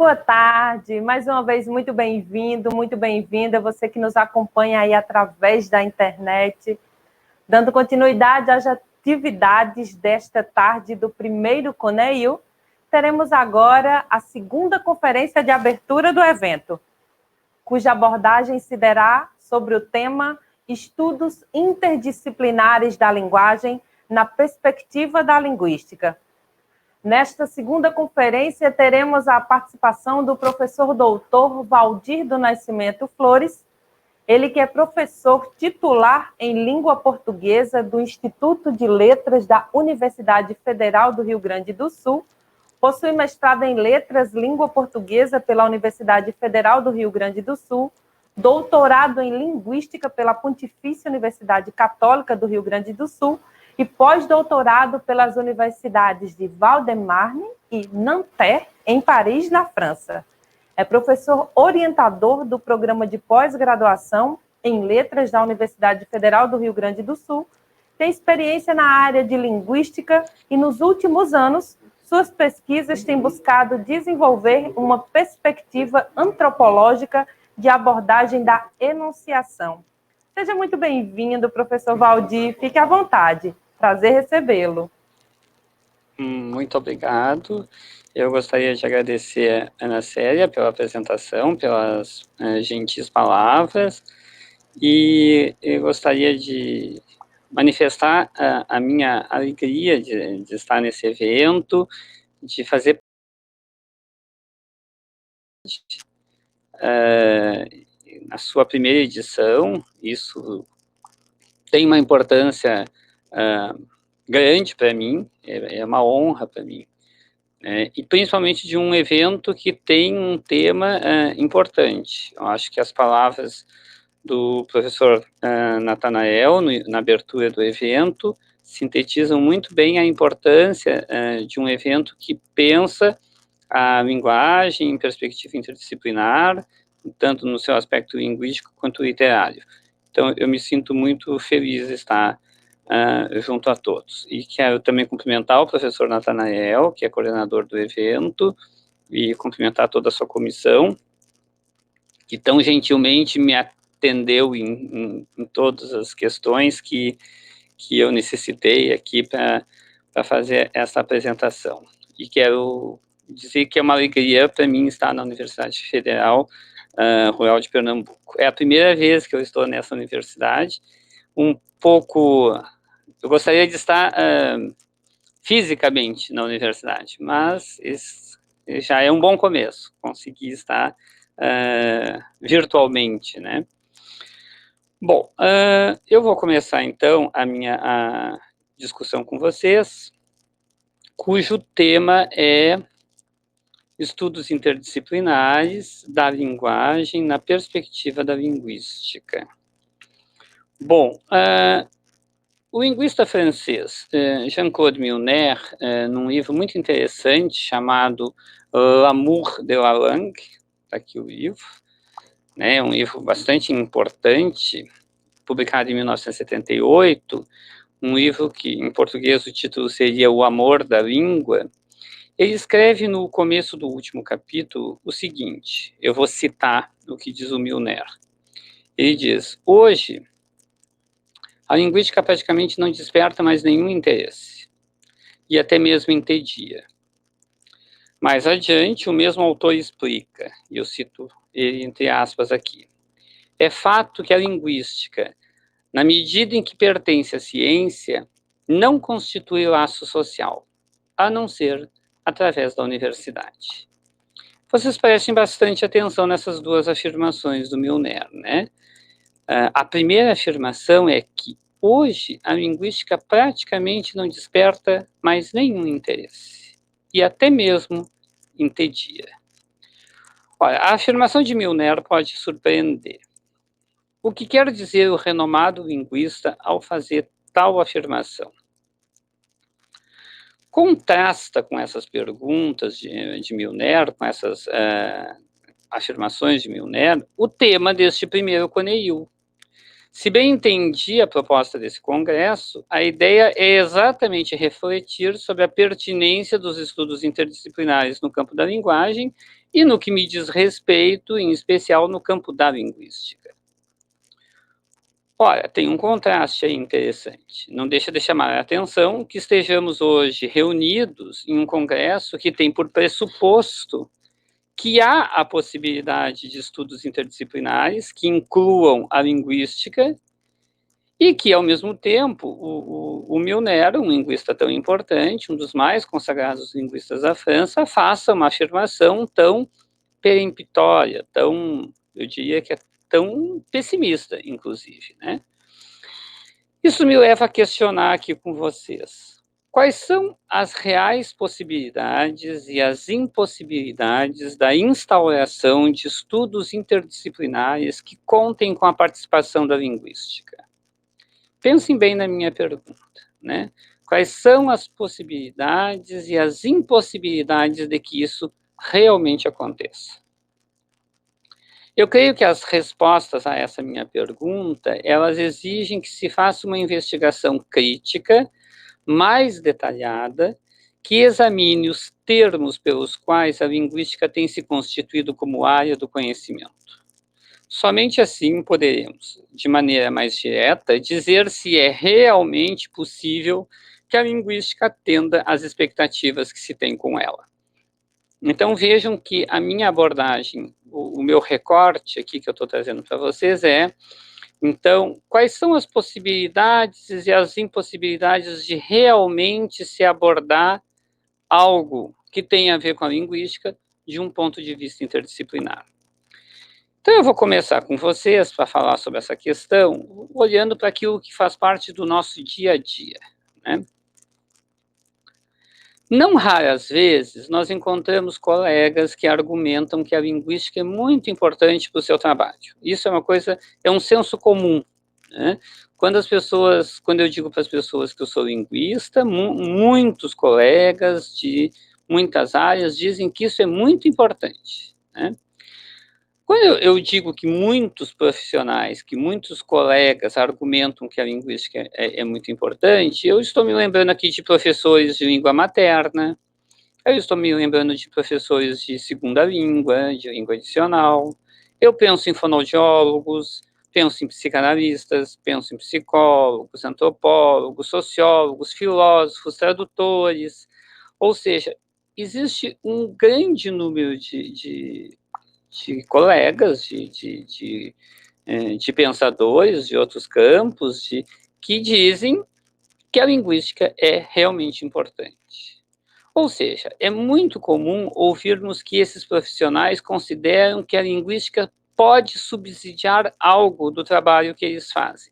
boa tarde. Mais uma vez, muito bem-vindo, muito bem-vinda, você que nos acompanha aí através da internet, dando continuidade às atividades desta tarde do primeiro CONEIU. Teremos agora a segunda conferência de abertura do evento, cuja abordagem se dará sobre o tema Estudos Interdisciplinares da Linguagem na Perspectiva da Linguística. Nesta segunda conferência, teremos a participação do professor doutor Valdir do Nascimento Flores, ele que é professor titular em língua portuguesa do Instituto de Letras da Universidade Federal do Rio Grande do Sul, possui mestrado em Letras Língua Portuguesa pela Universidade Federal do Rio Grande do Sul, doutorado em Linguística pela Pontifícia Universidade Católica do Rio Grande do Sul e pós-doutorado pelas universidades de Val-de-Marne e Nanterre, em Paris, na França. É professor orientador do programa de pós-graduação em Letras da Universidade Federal do Rio Grande do Sul, tem experiência na área de linguística e, nos últimos anos, suas pesquisas têm buscado desenvolver uma perspectiva antropológica de abordagem da enunciação. Seja muito bem-vindo, professor Valdir, fique à vontade. Prazer recebê-lo. Muito obrigado. Eu gostaria de agradecer a Ana Célia pela apresentação, pelas gentis palavras, e eu gostaria de manifestar a minha alegria de estar nesse evento, de fazer na sua primeira edição. Isso tem uma importância grande para mim, é uma honra para mim, e principalmente de um evento que tem um tema importante. Eu acho que as palavras do professor Natanael, na abertura do evento, sintetizam muito bem a importância de um evento que pensa a linguagem em perspectiva interdisciplinar, tanto no seu aspecto linguístico quanto literário. Então, eu me sinto muito feliz de estar junto a todos. E quero também cumprimentar o professor Natanael, que é coordenador do evento, e cumprimentar toda a sua comissão, que tão gentilmente me atendeu em todas as questões que eu necessitei aqui para fazer essa apresentação. E quero dizer que é uma alegria para mim estar na Universidade Federal Rural de Pernambuco. É a primeira vez que eu estou nessa universidade, eu gostaria de estar fisicamente na universidade, mas já é um bom começo, conseguir estar virtualmente, né? Bom, eu vou começar então a minha discussão com vocês, cujo tema é Estudos Interdisciplinares da Linguagem na Perspectiva da Linguística. Bom, o linguista francês Jean-Claude Milner, num livro muito interessante chamado L'amour de la langue, está aqui o livro, né, um livro bastante importante, publicado em 1978, um livro que, em português, o título seria O Amor da Língua. Ele escreve no começo do último capítulo o seguinte, eu vou citar o que diz o Milner. Ele diz, hoje, a linguística praticamente não desperta mais nenhum interesse, e até mesmo entedia. Mais adiante, o mesmo autor explica, e eu cito ele entre aspas aqui, é fato que a linguística, na medida em que pertence à ciência, não constitui laço social, a não ser através da universidade. Vocês prestem bastante atenção nessas duas afirmações do Milner, né? A primeira afirmação é que hoje a linguística praticamente não desperta mais nenhum interesse, e até mesmo entedia. Olha, a afirmação de Milner pode surpreender. O que quer dizer o renomado linguista ao fazer tal afirmação? Contrasta com essas perguntas de Milner, com essas afirmações de Milner, o tema deste primeiro CONEIU, Se bem entendi a proposta desse congresso, a ideia é exatamente refletir sobre a pertinência dos estudos interdisciplinares no campo da linguagem e no que me diz respeito, em especial no campo da linguística. Olha, tem um contraste aí interessante. Não deixa de chamar a atenção que estejamos hoje reunidos em um congresso que tem por pressuposto que há a possibilidade de estudos interdisciplinares que incluam a linguística e que, ao mesmo tempo, o Milner, um linguista tão importante, um dos mais consagrados linguistas da França, faça uma afirmação tão peremptória, tão, eu diria que é tão pessimista, inclusive, né? Isso me leva a questionar aqui com vocês. Quais são as reais possibilidades e as impossibilidades da instauração de estudos interdisciplinares que contem com a participação da linguística? Pensem bem na minha pergunta, né? Quais são as possibilidades e as impossibilidades de que isso realmente aconteça? Eu creio que as respostas a essa minha pergunta, elas exigem que se faça uma investigação crítica, mais detalhada, que examine os termos pelos quais a linguística tem se constituído como área do conhecimento. Somente assim poderemos, de maneira mais direta, dizer se é realmente possível que a linguística atenda às expectativas que se tem com ela. Então, vejam que a minha abordagem, o meu recorte aqui que eu estou trazendo para vocês então, quais são as possibilidades e as impossibilidades de realmente se abordar algo que tenha a ver com a linguística de um ponto de vista interdisciplinar? Então, eu vou começar com vocês para falar sobre essa questão, olhando para aquilo que faz parte do nosso dia a dia, né? Não raras vezes, nós encontramos colegas que argumentam que a linguística é muito importante para o seu trabalho. Isso é uma coisa, é um senso comum, né? Quando eu digo para as pessoas que eu sou linguista, muitos colegas de muitas áreas dizem que isso é muito importante, né? Quando eu digo que muitos profissionais, que muitos colegas argumentam que a linguística é muito importante, eu estou me lembrando aqui de professores de língua materna, eu estou me lembrando de professores de segunda língua, de língua adicional, eu penso em fonoaudiólogos, penso em psicanalistas, penso em psicólogos, antropólogos, sociólogos, filósofos, tradutores, ou seja, existe um grande número de colegas, de pensadores de outros campos, que dizem que a linguística é realmente importante. Ou seja, é muito comum ouvirmos que esses profissionais consideram que a linguística pode subsidiar algo do trabalho que eles fazem.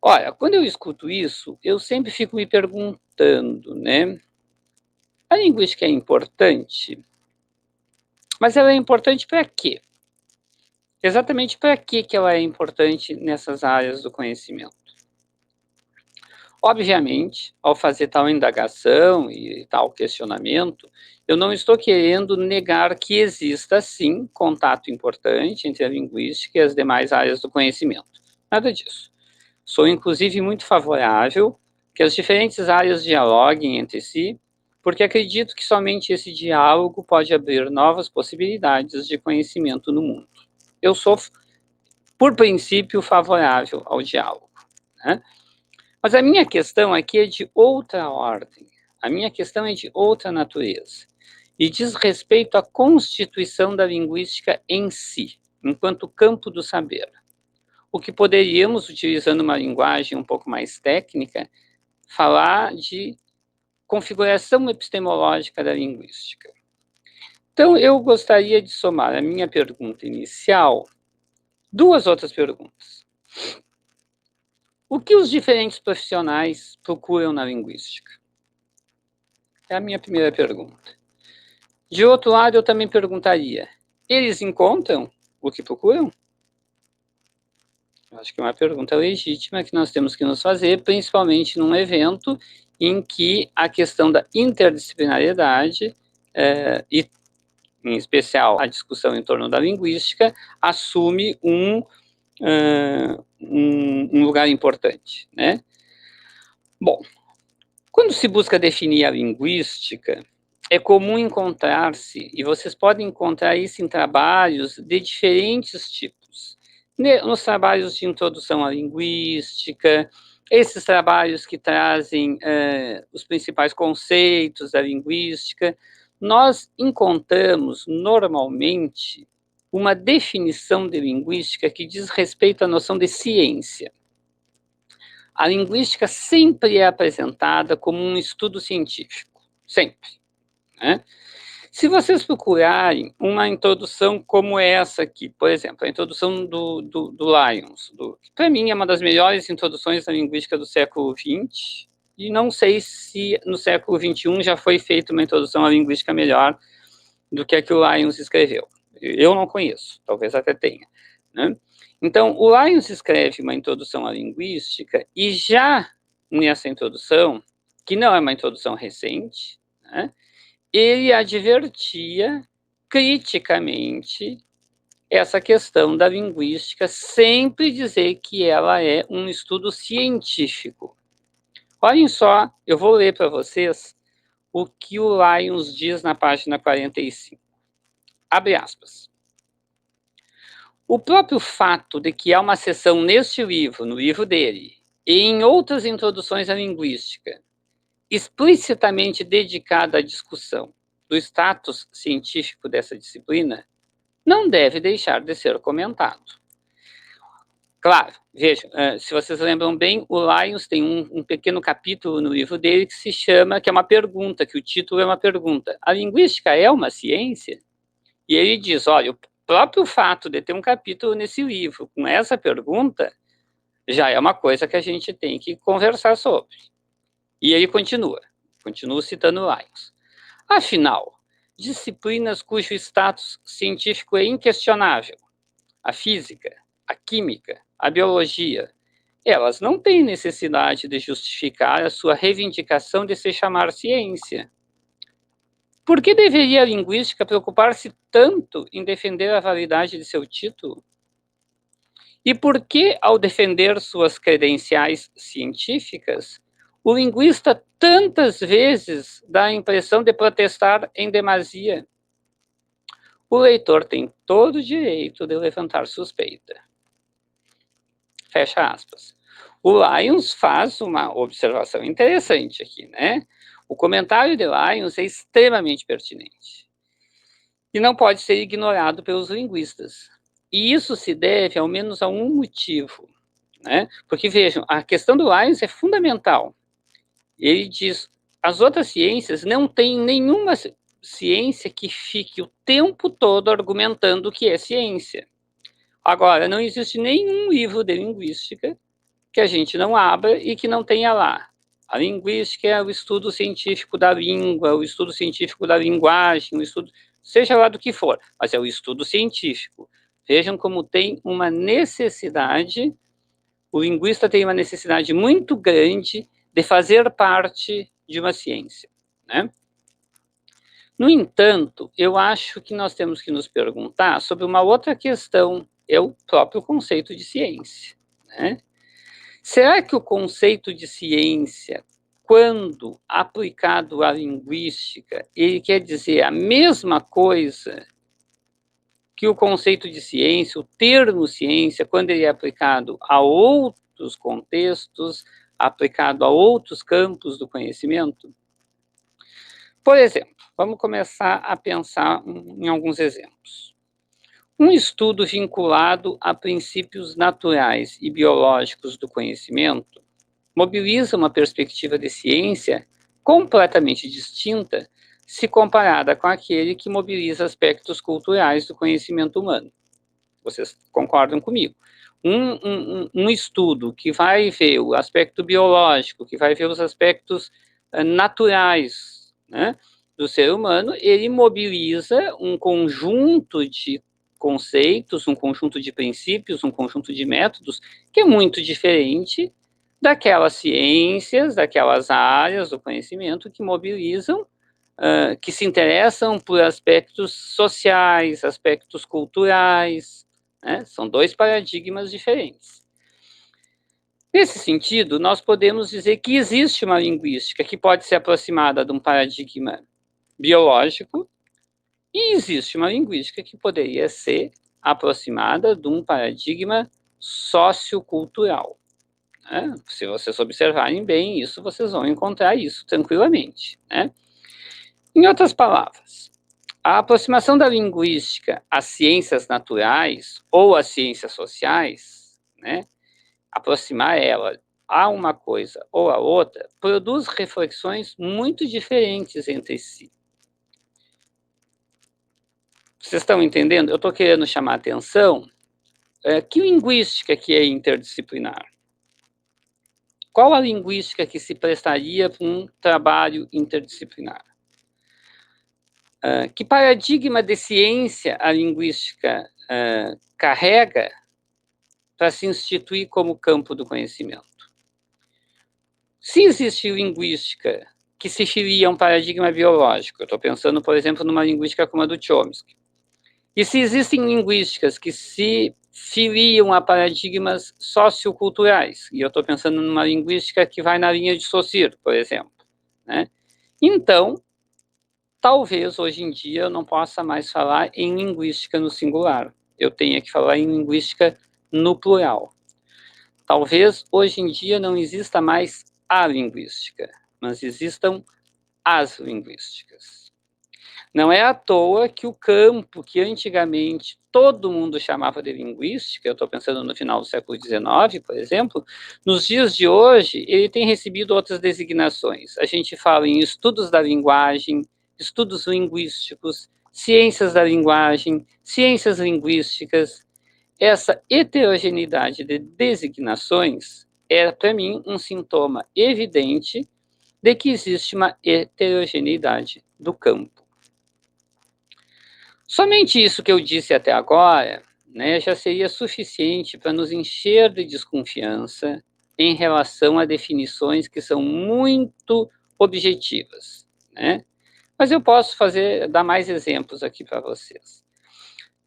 Olha, quando eu escuto isso, eu sempre fico me perguntando, né? A linguística é importante, mas ela é importante para quê? Exatamente para que ela é importante nessas áreas do conhecimento? Obviamente, ao fazer tal indagação e tal questionamento, eu não estou querendo negar que exista, sim, contato importante entre a linguística e as demais áreas do conhecimento. Nada disso. Sou, inclusive, muito favorável que as diferentes áreas dialoguem entre si, porque acredito que somente esse diálogo pode abrir novas possibilidades de conhecimento no mundo. Eu sou, por princípio, favorável ao diálogo, né? Mas a minha questão aqui é de outra ordem. A minha questão é de outra natureza. E diz respeito à constituição da linguística em si, enquanto campo do saber. O que poderíamos, utilizando uma linguagem um pouco mais técnica, falar de configuração epistemológica da linguística. Então, eu gostaria de somar a minha pergunta inicial duas outras perguntas. O que os diferentes profissionais procuram na linguística? É a minha primeira pergunta. De outro lado, eu também perguntaria, eles encontram o que procuram? Eu acho que é uma pergunta legítima que nós temos que nos fazer, principalmente num evento em que a questão da interdisciplinariedade e, em especial, a discussão em torno da linguística, assume um um lugar importante, né? Bom, quando se busca definir a linguística, é comum encontrar-se, e vocês podem encontrar isso em trabalhos de diferentes tipos, nos trabalhos de introdução à linguística, esses trabalhos que trazem os principais conceitos da linguística, nós encontramos normalmente uma definição de linguística que diz respeito à noção de ciência. A linguística sempre é apresentada como um estudo científico, sempre, né? Se vocês procurarem uma introdução como essa aqui, por exemplo, a introdução do Lyons, que para mim é uma das melhores introduções da linguística do século XX, e não sei se no século XXI já foi feita uma introdução à linguística melhor do que a o Lyons escreveu. Eu não conheço, talvez até tenha, né? Então, o Lyons escreve uma introdução à linguística e já nessa introdução, que não é uma introdução recente, né, ele advertia criticamente essa questão da linguística, sempre dizer que ela é um estudo científico. Olhem só, eu vou ler para vocês o que o Lyons diz na página 45. Abre aspas. O próprio fato de que há uma seção neste livro, no livro dele, e em outras introduções à linguística, explicitamente dedicada à discussão do status científico dessa disciplina, não deve deixar de ser comentado. Claro, vejam, se vocês lembram bem, o Lyons tem um pequeno capítulo no livro dele que se chama, que é uma pergunta, que o título é uma pergunta. A linguística é uma ciência? E ele diz, olha, o próprio fato de ter um capítulo nesse livro com essa pergunta já é uma coisa que a gente tem que conversar sobre. E ele continua citando Lyons. Afinal, disciplinas cujo status científico é inquestionável, a física, a química, a biologia, elas não têm necessidade de justificar a sua reivindicação de se chamar ciência. Por que deveria a linguística preocupar-se tanto em defender a validade de seu título? E por que, ao defender suas credenciais científicas, o linguista tantas vezes dá a impressão de protestar em demasia? O leitor tem todo o direito de levantar suspeita. Fecha aspas. O Lyons faz uma observação interessante aqui, né? O comentário de Lyons é extremamente pertinente e não pode ser ignorado pelos linguistas. E isso se deve ao menos a um motivo, né? Porque, vejam, a questão do Lyons é fundamental. Ele diz, as outras ciências não têm nenhuma ciência que fique o tempo todo argumentando que é ciência. Agora, não existe nenhum livro de linguística que a gente não abra e que não tenha lá. A linguística é o estudo científico da língua, o estudo científico da linguagem, o estudo, seja lá do que for, mas é o estudo científico. Vejam como tem uma necessidade, o linguista tem uma necessidade muito grande de fazer parte de uma ciência, né? No entanto, eu acho que nós temos que nos perguntar sobre uma outra questão, é o próprio conceito de ciência, né? Será que o conceito de ciência, quando aplicado à linguística, ele quer dizer a mesma coisa que o conceito de ciência, o termo ciência, quando ele é aplicado a outros contextos, aplicado a outros campos do conhecimento? Por exemplo, vamos começar a pensar em alguns exemplos. Um estudo vinculado a princípios naturais e biológicos do conhecimento mobiliza uma perspectiva de ciência completamente distinta se comparada com aquele que mobiliza aspectos culturais do conhecimento humano. Vocês concordam comigo? Um estudo que vai ver o aspecto biológico, que vai ver os aspectos naturais, né, do ser humano, ele mobiliza um conjunto de conceitos, um conjunto de princípios, um conjunto de métodos que é muito diferente daquelas ciências, daquelas áreas do conhecimento que mobilizam, que se interessam por aspectos sociais, aspectos culturais, né? São dois paradigmas diferentes. Nesse sentido, nós podemos dizer que existe uma linguística que pode ser aproximada de um paradigma biológico e existe uma linguística que poderia ser aproximada de um paradigma sociocultural, né? Se vocês observarem bem isso, vocês vão encontrar isso tranquilamente, né? Em outras palavras, a aproximação da linguística às ciências naturais ou às ciências sociais, né, aproximar ela a uma coisa ou a outra, produz reflexões muito diferentes entre si. Vocês estão entendendo? Eu estou querendo chamar a atenção que linguística que é interdisciplinar? Qual a linguística que se prestaria para um trabalho interdisciplinar? Que paradigma de ciência a linguística carrega para se instituir como campo do conhecimento? Se existe linguística que se filia a um paradigma biológico, eu estou pensando, por exemplo, numa linguística como a do Chomsky, e se existem linguísticas que se filiam a paradigmas socioculturais, e eu estou pensando numa linguística que vai na linha de Saussure, por exemplo, né? Então, talvez hoje em dia eu não possa mais falar em linguística no singular, eu tenha que falar em linguística no plural. Talvez hoje em dia não exista mais a linguística, mas existam as linguísticas. Não é à toa que o campo que antigamente todo mundo chamava de linguística, eu estou pensando no final do século XIX, por exemplo, nos dias de hoje ele tem recebido outras designações. A gente fala em estudos da linguagem, estudos linguísticos, ciências da linguagem, ciências linguísticas. Essa heterogeneidade de designações é, para mim, um sintoma evidente de que existe uma heterogeneidade do campo. Somente isso que eu disse até agora, né, já seria suficiente para nos encher de desconfiança em relação a definições que são muito objetivas, né? Mas eu posso dar mais exemplos aqui para vocês.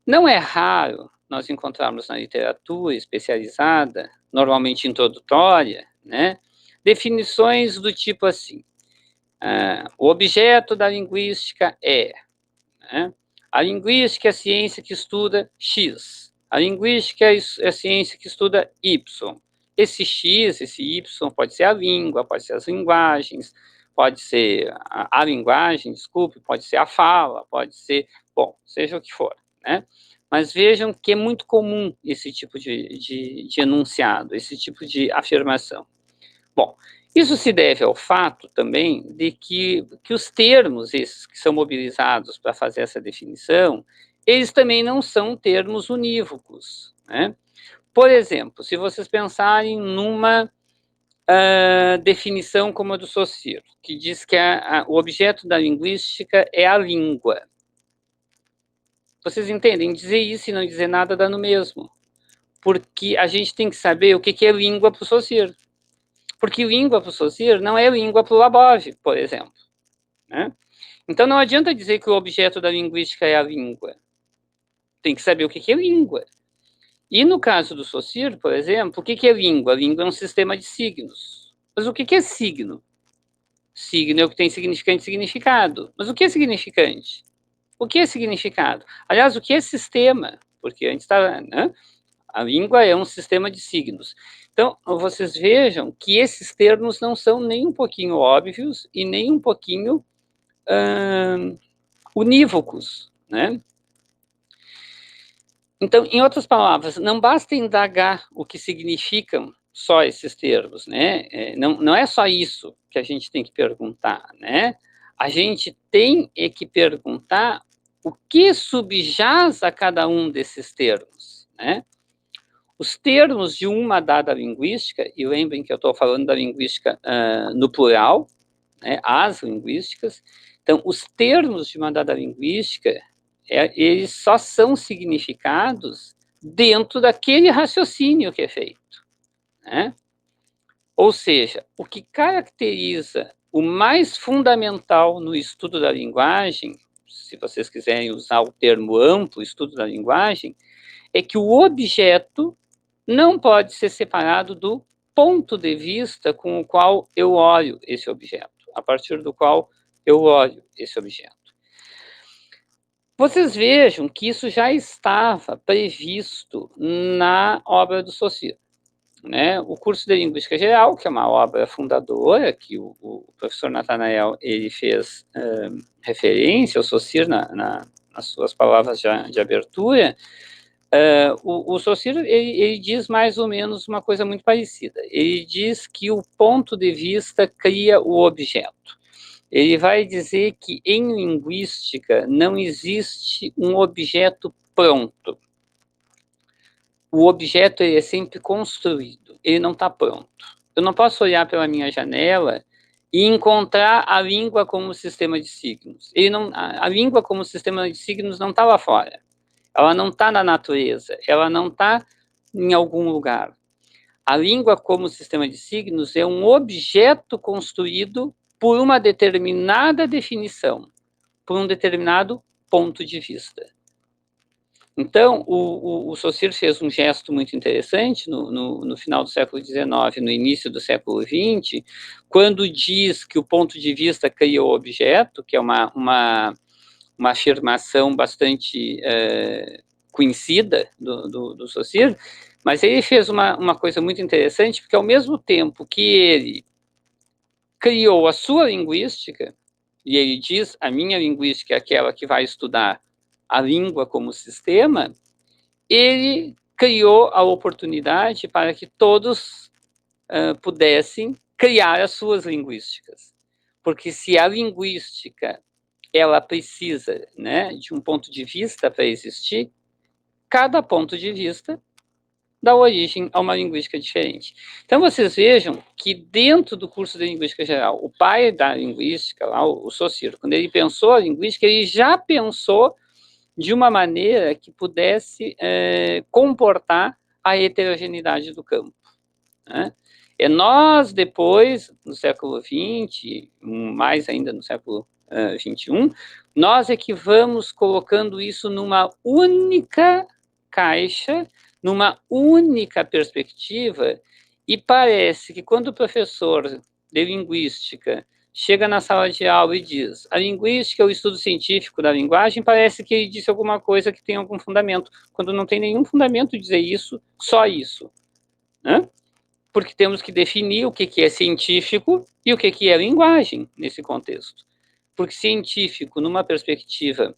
Não é raro nós encontrarmos na literatura especializada, normalmente introdutória, né, definições do tipo assim: o objeto da linguística é, né, a linguística é a ciência que estuda X, a linguística é a ciência que estuda Y. Esse X, esse Y pode ser a língua, pode ser as linguagens, pode ser a linguagem, desculpe, pode ser a fala, pode ser, bom, seja o que for, né? Mas vejam que é muito comum esse tipo de enunciado, esse tipo de afirmação. Bom, isso se deve ao fato também de que os termos esses que são mobilizados para fazer essa definição, eles também não são termos unívocos, né? Por exemplo, se vocês pensarem numa definição como a do Saussure, que diz que o objeto da linguística é a língua. Vocês entendem? Dizer isso e não dizer nada dá no mesmo. Porque a gente tem que saber o que é língua para o Saussure. Porque língua para o Saussure não é língua para o Labov, por exemplo, né? Então não adianta dizer que o objeto da linguística é a língua. Tem que saber o que é língua. E no caso do Saussure, por exemplo, o que é língua? A língua é um sistema de signos. Mas o que é signo? Signo é o que tem significante e significado. Mas o que é significante? O que é significado? Aliás, o que é sistema? Porque antes estava, né? A língua é um sistema de signos. Então, vocês vejam que esses termos não são nem um pouquinho óbvios e nem um pouquinho unívocos, né? Então, em outras palavras, não basta indagar o que significam só esses termos, né? Não é só isso que a gente tem que perguntar, né? A gente tem que perguntar o que subjaz a cada um desses termos, né? Os termos de uma dada linguística, e lembrem que eu estou falando da linguística no plural, né, as linguísticas. Então, os termos de uma dada linguística, eles só são significados dentro daquele raciocínio que é feito, né? Ou seja, o que caracteriza o mais fundamental no estudo da linguagem, se vocês quiserem usar o termo amplo, estudo da linguagem, é que o objeto não pode ser separado do ponto de vista com o qual eu olho esse objeto, a partir do qual eu olho esse objeto. Vocês vejam que isso já estava previsto na obra do Saussure, né? O curso de Linguística Geral, que é uma obra fundadora, que o professor Nathanael ele fez referência ao Saussure nas suas palavras de abertura. O Saussure ele diz mais ou menos uma coisa muito parecida. Ele diz que o ponto de vista cria o objeto. Ele vai dizer que em linguística não existe um objeto pronto. O objeto ele é sempre construído, ele não está pronto. Eu não posso olhar pela minha janela e encontrar a língua como sistema de signos. A língua como sistema de signos não está lá fora. Ela não está na natureza, ela não está em algum lugar. A língua como sistema de signos é um objeto construído por uma determinada definição, por um determinado ponto de vista. Então, o Saussure fez um gesto muito interessante no final do século XIX, no início do século XX, quando diz que o ponto de vista cria o objeto, que é uma afirmação bastante conhecida do Saussure, mas ele fez uma coisa muito interessante, porque ao mesmo tempo que ele criou a sua linguística, e ele diz, a minha linguística é aquela que vai estudar a língua como sistema, ele criou a oportunidade para que todos pudessem criar as suas linguísticas. Porque se a linguística ela precisa, né, de um ponto de vista para existir, cada ponto de vista dá origem a uma linguística diferente. Então, vocês vejam que dentro do curso de Linguística Geral, o pai da linguística, lá, o Saussure, quando ele pensou a linguística, ele já pensou de uma maneira que pudesse comportar a heterogeneidade do campo, né? E nós, depois, no século XX, mais ainda no século XXI, nós é que vamos colocando isso numa única caixa, numa única perspectiva, e parece que quando o professor de linguística chega na sala de aula e diz a linguística é o estudo científico da linguagem, parece que ele disse alguma coisa que tem algum fundamento, quando não tem nenhum fundamento dizer isso, só isso, né? Porque temos que definir o que é científico e o que é linguagem nesse contexto. Porque científico, numa perspectiva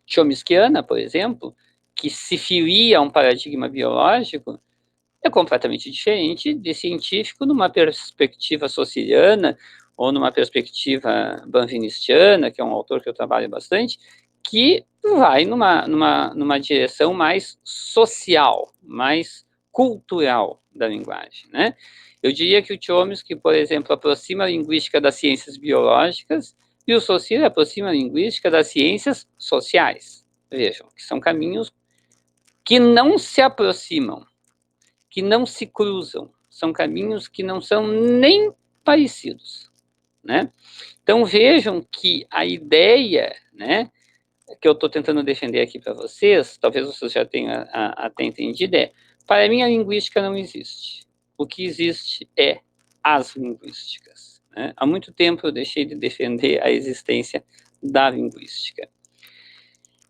chomskiana, por exemplo, que se filia a um paradigma biológico, é completamente diferente de científico numa perspectiva saussuriana ou numa perspectiva banvinistiana, que é um autor que eu trabalho bastante, que vai numa direção mais social, mais cultural da linguagem, né? Eu diria que o Chomsky, por exemplo, aproxima a linguística das ciências biológicas e o Saussure aproxima a linguística das ciências sociais. Vejam, que são caminhos que não se aproximam, que não se cruzam, são caminhos que não são nem parecidos, né? Então vejam que a ideia, né, que eu estou tentando defender aqui para vocês, talvez vocês já tenham até entendido, para mim a linguística não existe. O que existe é as linguísticas, né? Há muito tempo eu deixei de defender a existência da linguística.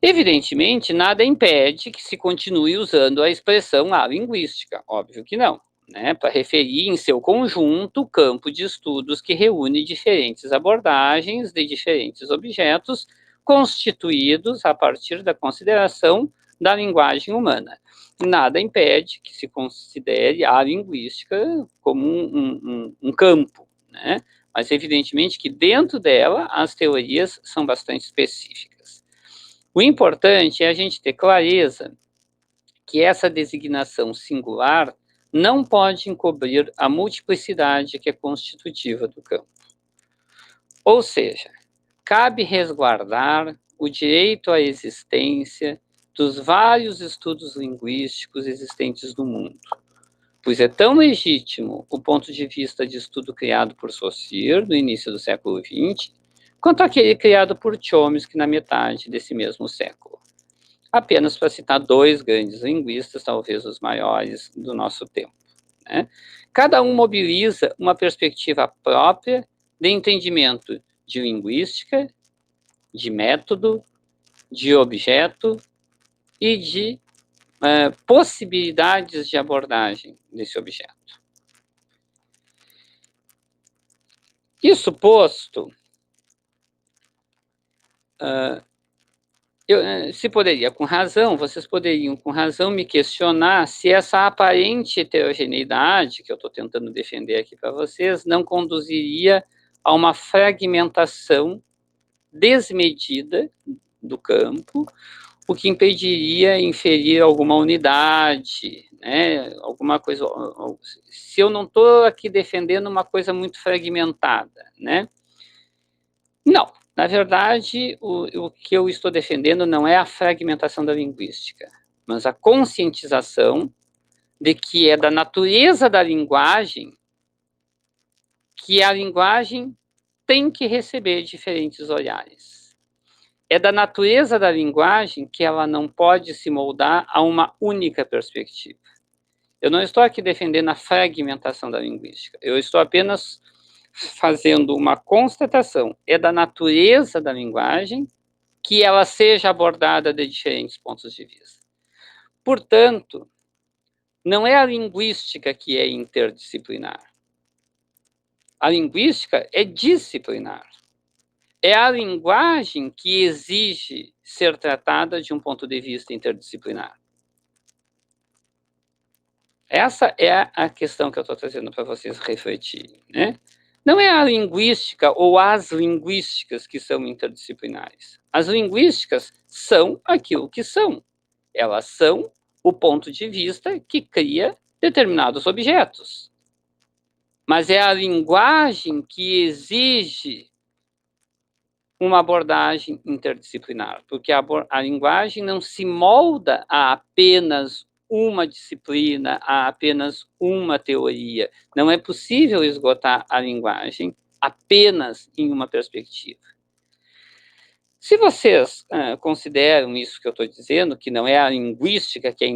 Evidentemente, nada impede que se continue usando a expressão a linguística, óbvio que não, né, para referir em seu conjunto o campo de estudos que reúne diferentes abordagens de diferentes objetos constituídos a partir da consideração da linguagem humana. Nada impede que se considere a linguística como um campo, né, mas evidentemente que dentro dela as teorias são bastante específicas. O importante é a gente ter clareza que essa designação singular não pode encobrir a multiplicidade que é constitutiva do campo. Ou seja, cabe resguardar o direito à existência dos vários estudos linguísticos existentes no mundo, pois é tão legítimo o ponto de vista de estudo criado por Saussure no início do século XX, quanto aquele criado por Chomsky na metade desse mesmo século. apenas para citar dois grandes linguistas, talvez os maiores do nosso tempo, né? Cada um mobiliza uma perspectiva própria de entendimento de linguística, de método, de objeto e de possibilidades de abordagem desse objeto. Isso posto, vocês poderiam com razão me questionar se essa aparente heterogeneidade que eu estou tentando defender aqui para vocês não conduziria a uma fragmentação desmedida do campo, o que impediria inferir alguma unidade, né, alguma coisa. Se eu não estou aqui defendendo uma coisa muito fragmentada, né? Não, na verdade, o que eu estou defendendo não é a fragmentação da linguística, mas a conscientização de que é da natureza da linguagem que a linguagem tem que receber diferentes olhares. É da natureza da linguagem que ela não pode se moldar a uma única perspectiva. Eu não estou aqui defendendo a fragmentação da linguística, eu estou apenas fazendo uma constatação. É da natureza da linguagem que ela seja abordada de diferentes pontos de vista. Portanto, não é a linguística que é interdisciplinar. A linguística é disciplinar. É a linguagem que exige ser tratada de um ponto de vista interdisciplinar. Essa é a questão que eu estou trazendo para vocês refletirem, né? Não é a linguística ou as linguísticas que são interdisciplinares. As linguísticas são aquilo que são. Elas são o ponto de vista que cria determinados objetos. Mas é a linguagem que exige uma abordagem interdisciplinar, porque a linguagem não se molda a apenas uma disciplina, a apenas uma teoria. Não é possível esgotar a linguagem apenas em uma perspectiva. Se vocês consideram isso que eu estou dizendo, que não é a linguística que é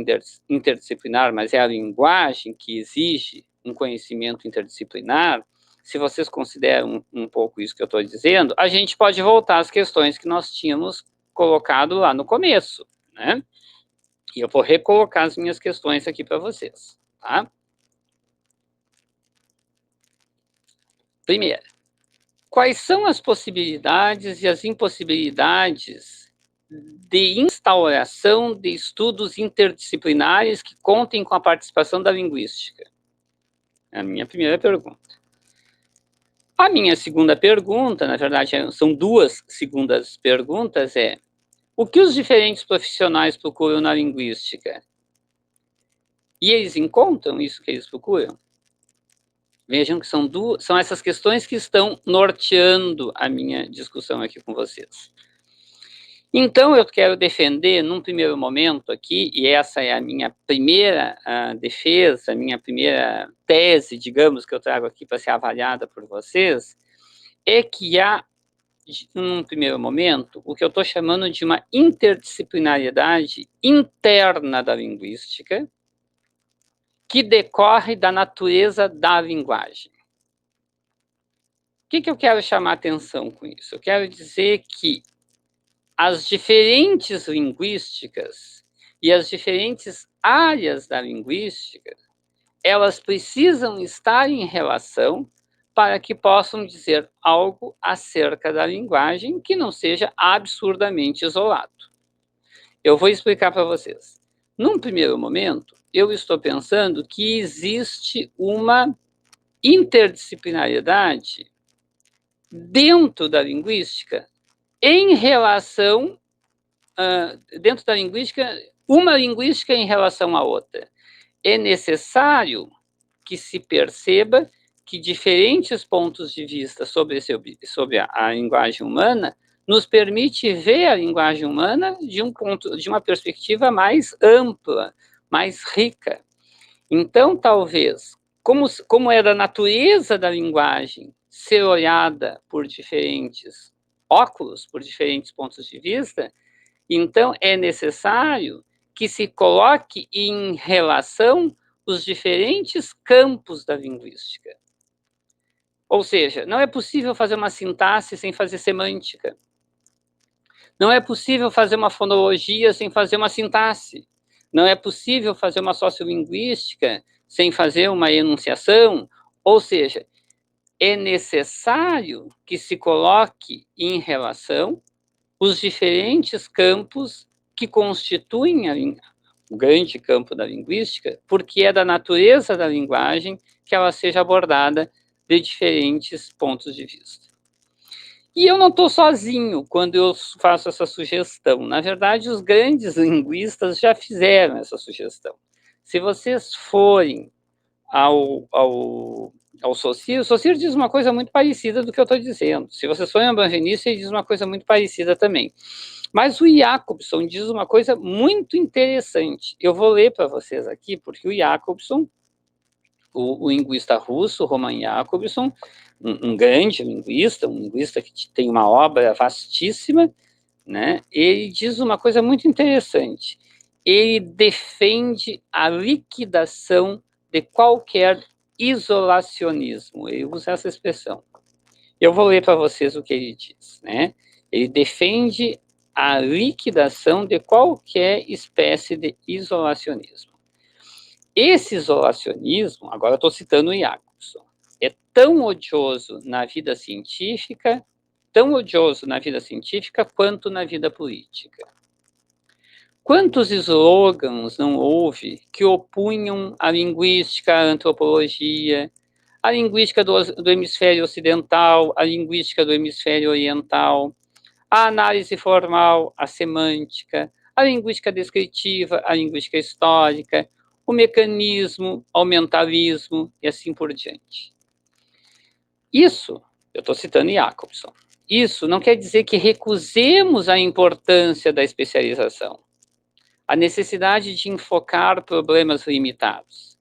interdisciplinar, mas é a linguagem que exige um conhecimento interdisciplinar, se vocês consideram um pouco isso que eu estou dizendo, a gente pode voltar às questões que nós tínhamos colocado lá no começo, né? E eu vou recolocar as minhas questões aqui para vocês, tá? Primeiro, quais são as possibilidades e as impossibilidades de instauração de estudos interdisciplinares que contem com a participação da linguística? É a minha primeira pergunta. A minha segunda pergunta, na verdade, são duas segundas perguntas, é: o que os diferentes profissionais procuram na linguística? E eles encontram isso que eles procuram? Vejam que são essas questões que estão norteando a minha discussão aqui com vocês. Então, eu quero defender, num primeiro momento aqui, e essa é a minha primeira defesa, a minha primeira tese, digamos, que eu trago aqui para ser avaliada por vocês, é que há, num primeiro momento, o que eu estou chamando de uma interdisciplinariedade interna da linguística, que decorre da natureza da linguagem. O que eu quero chamar a atenção com isso? Eu quero dizer que as diferentes linguísticas e as diferentes áreas da linguística, elas precisam estar em relação para que possam dizer algo acerca da linguagem que não seja absurdamente isolado. Eu vou explicar para vocês. Num primeiro momento, eu estou pensando que existe uma interdisciplinariedade dentro da linguística em relação, dentro da linguística, uma linguística em relação à outra. É necessário que se perceba que diferentes pontos de vista sobre a linguagem humana nos permite ver a linguagem humana de uma perspectiva mais ampla, mais rica. Então, talvez, como é da natureza da linguagem ser olhada por diferentes óculos, por diferentes pontos de vista, Então, é necessário que se coloque em relação os diferentes campos da linguística. Ou seja, não é possível fazer uma sintaxe sem fazer semântica. Não é possível fazer uma fonologia sem fazer uma sintaxe. Não é possível fazer uma sociolinguística sem fazer uma enunciação. Ou seja, é necessário que se coloque em relação os diferentes campos que constituem o grande campo da linguística, porque é da natureza da linguagem que ela seja abordada de diferentes pontos de vista. E eu não estou sozinho quando eu faço essa sugestão. Na verdade, os grandes linguistas já fizeram essa sugestão. Se vocês forem ao Saussure, o Saussure diz uma coisa muito parecida do que eu estou dizendo. Se vocês forem ao Benveniste, ele diz uma coisa muito parecida também. Mas o Jacobson diz uma coisa muito interessante. Eu vou ler para vocês aqui, porque o Jacobson, o linguista russo, Roman Jacobson, um grande linguista, um linguista que tem uma obra vastíssima, né? Ele diz uma coisa muito interessante. Ele defende a liquidação de qualquer isolacionismo. Ele usa essa expressão. Eu vou ler para vocês o que ele diz, né? Ele defende a liquidação de qualquer espécie de isolacionismo. Esse isolacionismo, agora eu estou citando o Jacobson, é tão odioso na vida científica, quanto na vida política. Quantos slogans não houve que opunham a linguística à antropologia, a linguística do hemisfério ocidental, a linguística do hemisfério oriental, a análise formal, a semântica, a linguística descritiva, a linguística histórica, o mecanismo, ao mentalismo e assim por diante. Isso, eu estou citando Jacobson, isso não quer dizer que recusemos a importância da especialização, a necessidade de enfocar problemas limitados.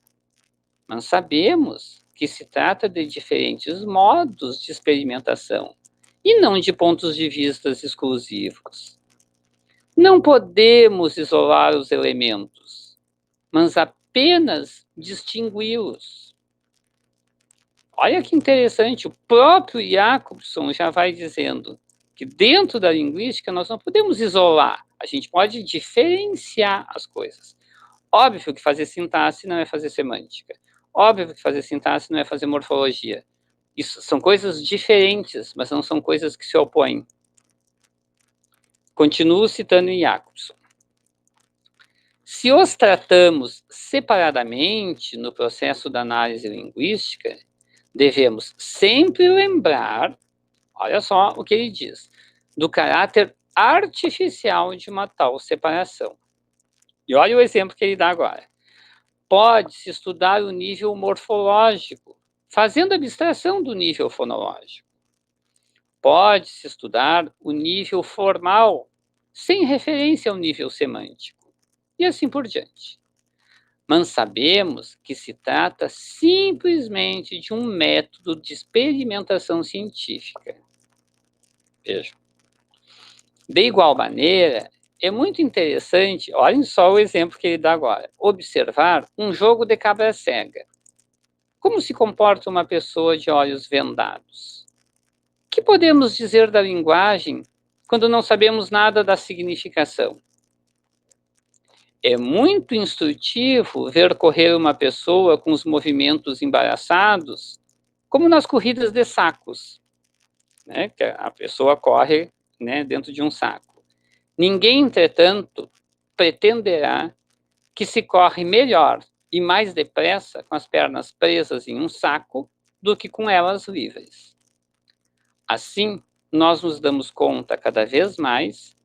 Mas sabemos que se trata de diferentes modos de experimentação e não de pontos de vista exclusivos. Não podemos isolar os elementos, mas apenas distingui-los. Olha que interessante, o próprio Jacobson já vai dizendo que dentro da linguística nós não podemos isolar, a gente pode diferenciar as coisas. Óbvio que fazer sintaxe não é fazer semântica. Óbvio que fazer sintaxe não é fazer morfologia. Isso são coisas diferentes, mas não são coisas que se opõem. Continuo citando Jacobson. Se os tratamos separadamente no processo da análise linguística, devemos sempre lembrar, olha só o que ele diz, do caráter artificial de uma tal separação. E olha o exemplo que ele dá agora. Pode-se estudar o nível morfológico, fazendo abstração do nível fonológico. Pode-se estudar o nível formal, sem referência ao nível semântico, e assim por diante. Mas sabemos que se trata simplesmente de um método de experimentação científica. Vejam. De igual maneira, é muito interessante, olhem só o exemplo que ele dá agora, observar um jogo de cabra cega. Como se comporta uma pessoa de olhos vendados? O que podemos dizer da linguagem quando não sabemos nada da significação? É muito instrutivo ver correr uma pessoa com os movimentos embaraçados, como nas corridas de sacos, né, que a pessoa corre, né, dentro de um saco. Ninguém, entretanto, pretenderá que se corre melhor e mais depressa com as pernas presas em um saco do que com elas livres. Assim, nós nos damos conta cada vez mais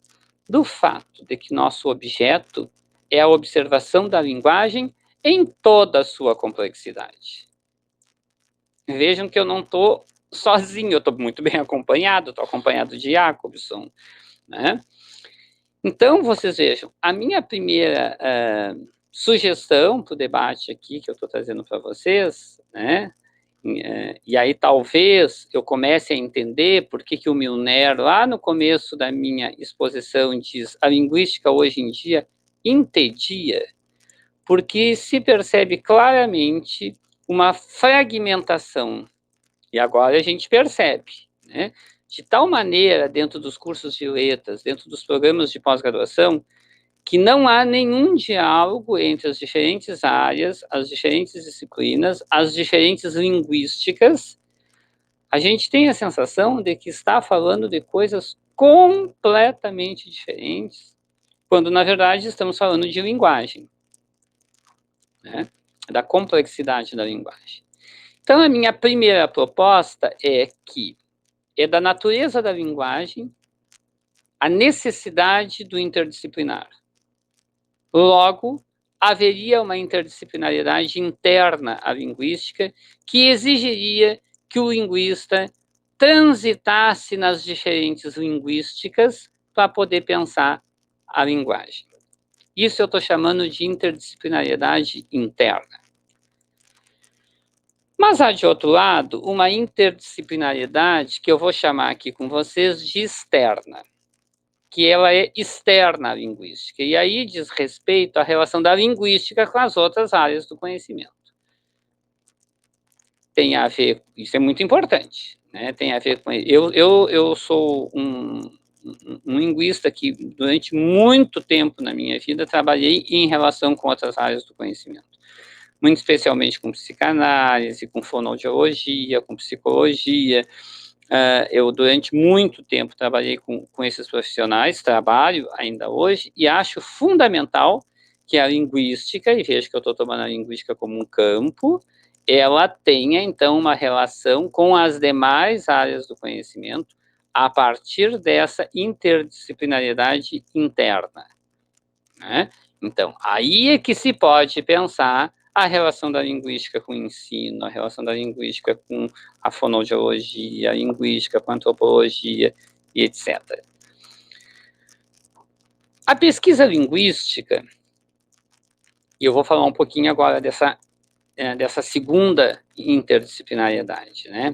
do fato de que nosso objeto é a observação da linguagem em toda a sua complexidade. Vejam que eu não estou sozinho, eu estou muito bem acompanhado, estou acompanhado de Jacobson, né? Então, vocês vejam, a minha primeira sugestão para o debate aqui que eu estou trazendo para vocês, né, e aí talvez eu comece a entender por que o Milner, lá no começo da minha exposição, diz a linguística hoje em dia entedia, porque se percebe claramente uma fragmentação, e agora a gente percebe, né, de tal maneira dentro dos cursos de letras, dentro dos programas de pós-graduação, que não há nenhum diálogo entre as diferentes áreas, as diferentes disciplinas, as diferentes linguísticas. A gente tem a sensação de que está falando de coisas completamente diferentes, quando, na verdade, estamos falando de linguagem, né? Da complexidade da linguagem. Então, a minha primeira proposta é que é da natureza da linguagem a necessidade do interdisciplinar. Logo, haveria uma interdisciplinaridade interna à linguística que exigiria que o linguista transitasse nas diferentes linguísticas para poder pensar a linguagem. Isso eu estou chamando de interdisciplinariedade interna. Mas há, de outro lado, uma interdisciplinariedade que eu vou chamar aqui com vocês de externa, que ela é externa à linguística, e aí diz respeito à relação da linguística com as outras áreas do conhecimento. Tem a ver, isso é muito importante, né? Tem a ver com... Eu sou um linguista que, durante muito tempo na minha vida, trabalhei em relação com outras áreas do conhecimento, muito especialmente com psicanálise, com fonoaudiologia, com psicologia. Eu, durante muito tempo, trabalhei com esses profissionais, trabalho ainda hoje, e acho fundamental que a linguística, e vejo que eu estou tomando a linguística como um campo, ela tenha, então, uma relação com as demais áreas do conhecimento a partir dessa interdisciplinariedade interna, né? Então, aí é que se pode pensar a relação da linguística com o ensino, a relação da linguística com a fonoaudiologia, a linguística com a antropologia, e etc. A pesquisa linguística, e eu vou falar um pouquinho agora dessa segunda interdisciplinariedade, né?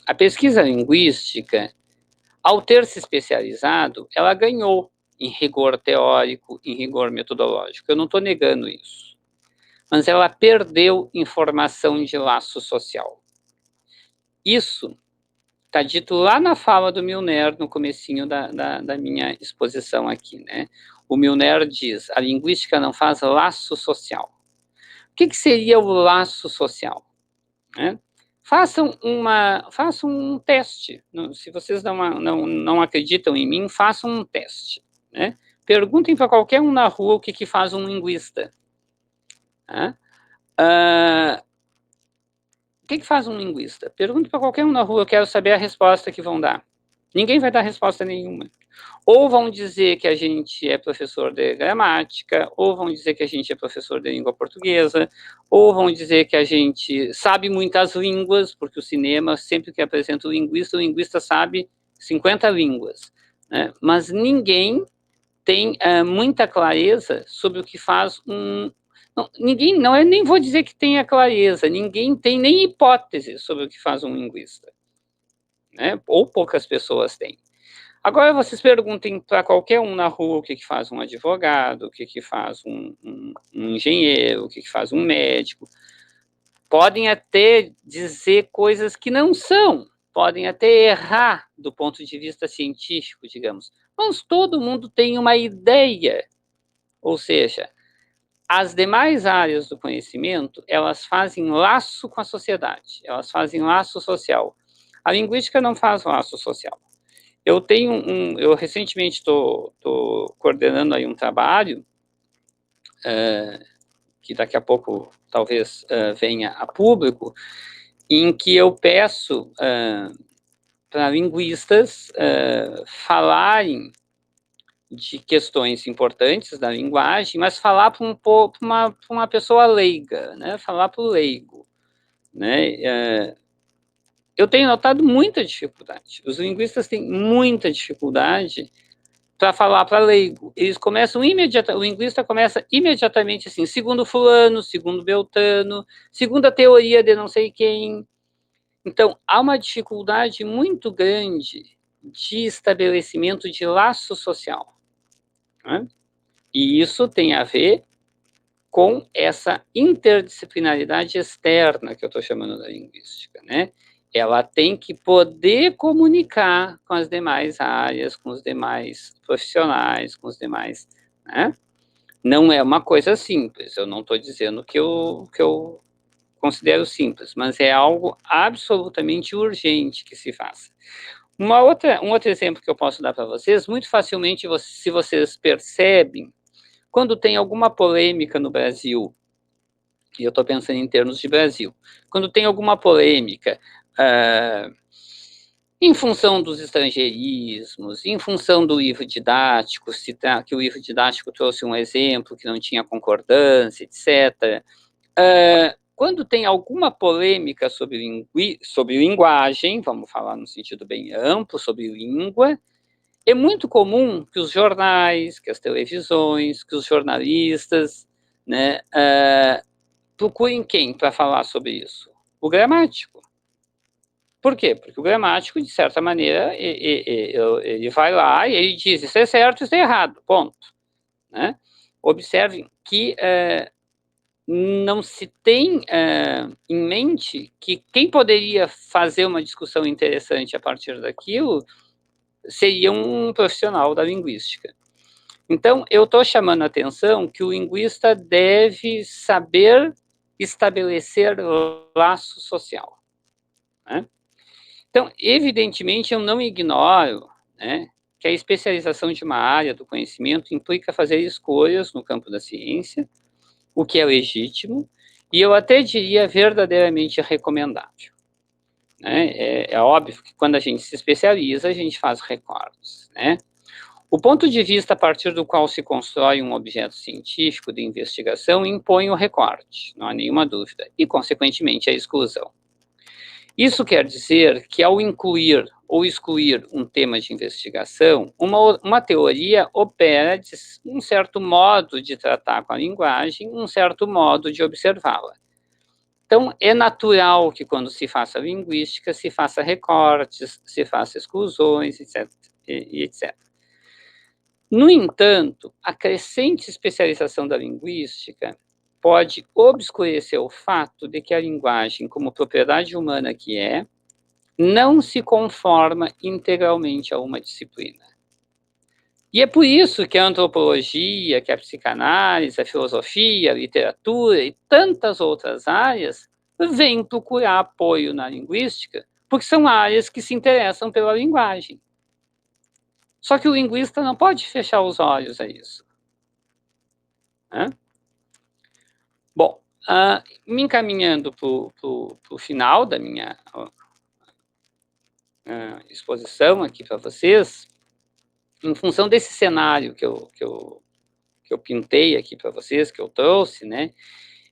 A pesquisa linguística, ao ter se especializado, ela ganhou em rigor teórico, em rigor metodológico. Eu não estou negando isso. Mas ela perdeu informação de laço social. Isso está dito lá na fala do Milner, no comecinho da minha exposição aqui, né? O Milner diz, a linguística não faz laço social. O que seria o laço social? Né? Façam um teste. Se vocês não acreditam em mim, façam um teste, né? Perguntem para qualquer um na rua o que faz um linguista. Né? O que faz um linguista? Pergunte para qualquer um na rua, eu quero saber a resposta que vão dar. Ninguém vai dar resposta nenhuma. Ou vão dizer que a gente é professor de gramática, ou vão dizer que a gente é professor de língua portuguesa, ou vão dizer que a gente sabe muitas línguas, porque o cinema, sempre que apresenta o linguista sabe 50 línguas. Né? Mas ninguém tem muita clareza sobre o que faz um... nem vou dizer que tenha clareza, ninguém tem nem hipótese sobre o que faz um linguista. Né? Ou poucas pessoas têm. Agora, vocês perguntem para qualquer um na rua o que faz um advogado, o que faz um engenheiro, o que faz um médico. Podem até dizer coisas que não são, podem até errar do ponto de vista científico, digamos. Mas todo mundo tem uma ideia. Ou seja, as demais áreas do conhecimento, elas fazem laço com a sociedade, elas fazem laço social. A linguística não faz laço social. Eu recentemente estou coordenando aí um trabalho, que daqui a pouco talvez venha a público, em que eu peço para linguistas falarem de questões importantes da linguagem, mas falar para uma pessoa leiga, né? Falar para o leigo. Né? Eu tenho notado muita dificuldade. Os linguistas têm muita dificuldade para falar para leigo. Eles começam imediatamente, o linguista começa imediatamente assim, segundo fulano, segundo Beltrano, segundo a teoria de não sei quem. Então, há uma dificuldade muito grande de estabelecimento de laço social, né? E isso tem a ver com essa interdisciplinaridade externa que eu estou chamando da linguística, né? Ela tem que poder comunicar com as demais áreas, com os demais profissionais, com os demais, né? Não é uma coisa simples, eu não estou dizendo que eu considero simples, mas é algo absolutamente urgente que se faça. Um outro exemplo que eu posso dar para vocês, muito facilmente, se vocês percebem, quando tem alguma polêmica no Brasil, e eu estou pensando em termos de Brasil, quando tem alguma polêmica em função dos estrangeirismos, em função do livro didático, que o livro didático trouxe um exemplo que não tinha concordância, etc., quando tem alguma polêmica sobre linguagem, vamos falar no sentido bem amplo, sobre língua, é muito comum que os jornais, que as televisões, que os jornalistas, né, procurem quem para falar sobre isso? O gramático. Por quê? Porque o gramático, de certa maneira, ele vai lá e ele diz isso é certo, isso é errado, ponto. Né? Observem que não se tem em mente que quem poderia fazer uma discussão interessante a partir daquilo seria um profissional da linguística. Então, eu estou chamando a atenção que o linguista deve saber estabelecer laço social. Né? Então, evidentemente, eu não ignoro, né, que a especialização de uma área do conhecimento implica fazer escolhas no campo da ciência, o que é legítimo, e eu até diria verdadeiramente recomendável. Né? É óbvio que quando a gente se especializa, a gente faz recortes. Né? O ponto de vista a partir do qual se constrói um objeto científico de investigação impõe o recorte, não há nenhuma dúvida, e, consequentemente, a exclusão. Isso quer dizer que, ao incluir ou excluir um tema de investigação, uma teoria opera de um certo modo de tratar com a linguagem, um certo modo de observá-la. Então, é natural que, quando se faça linguística, se faça recortes, se faça exclusões, etc. etc. No entanto, a crescente especialização da linguística pode obscurecer o fato de que a linguagem, como propriedade humana que é, não se conforma integralmente a uma disciplina. E é por isso que a antropologia, que a psicanálise, a filosofia, a literatura e tantas outras áreas vêm procurar apoio na linguística, porque são áreas que se interessam pela linguagem. Só que o linguista não pode fechar os olhos a isso. Né? Bom, me encaminhando para o final da minha exposição aqui para vocês, em função desse cenário que eu pintei aqui para vocês, que eu trouxe, né,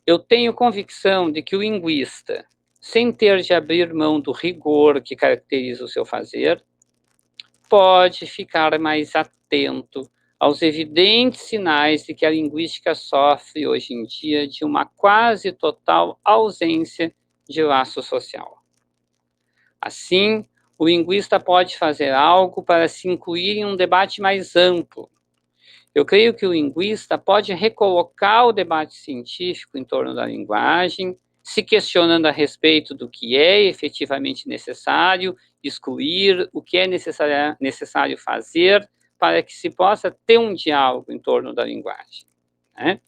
eu tenho convicção de que o linguista, sem ter de abrir mão do rigor que caracteriza o seu fazer, pode ficar mais atento aos evidentes sinais de que a linguística sofre hoje em dia de uma quase total ausência de laço social. Assim, o linguista pode fazer algo para se incluir em um debate mais amplo. Eu creio que o linguista pode recolocar o debate científico em torno da linguagem, se questionando a respeito do que é efetivamente necessário excluir, o que é necessário fazer para que se possa ter um diálogo em torno da linguagem. Né?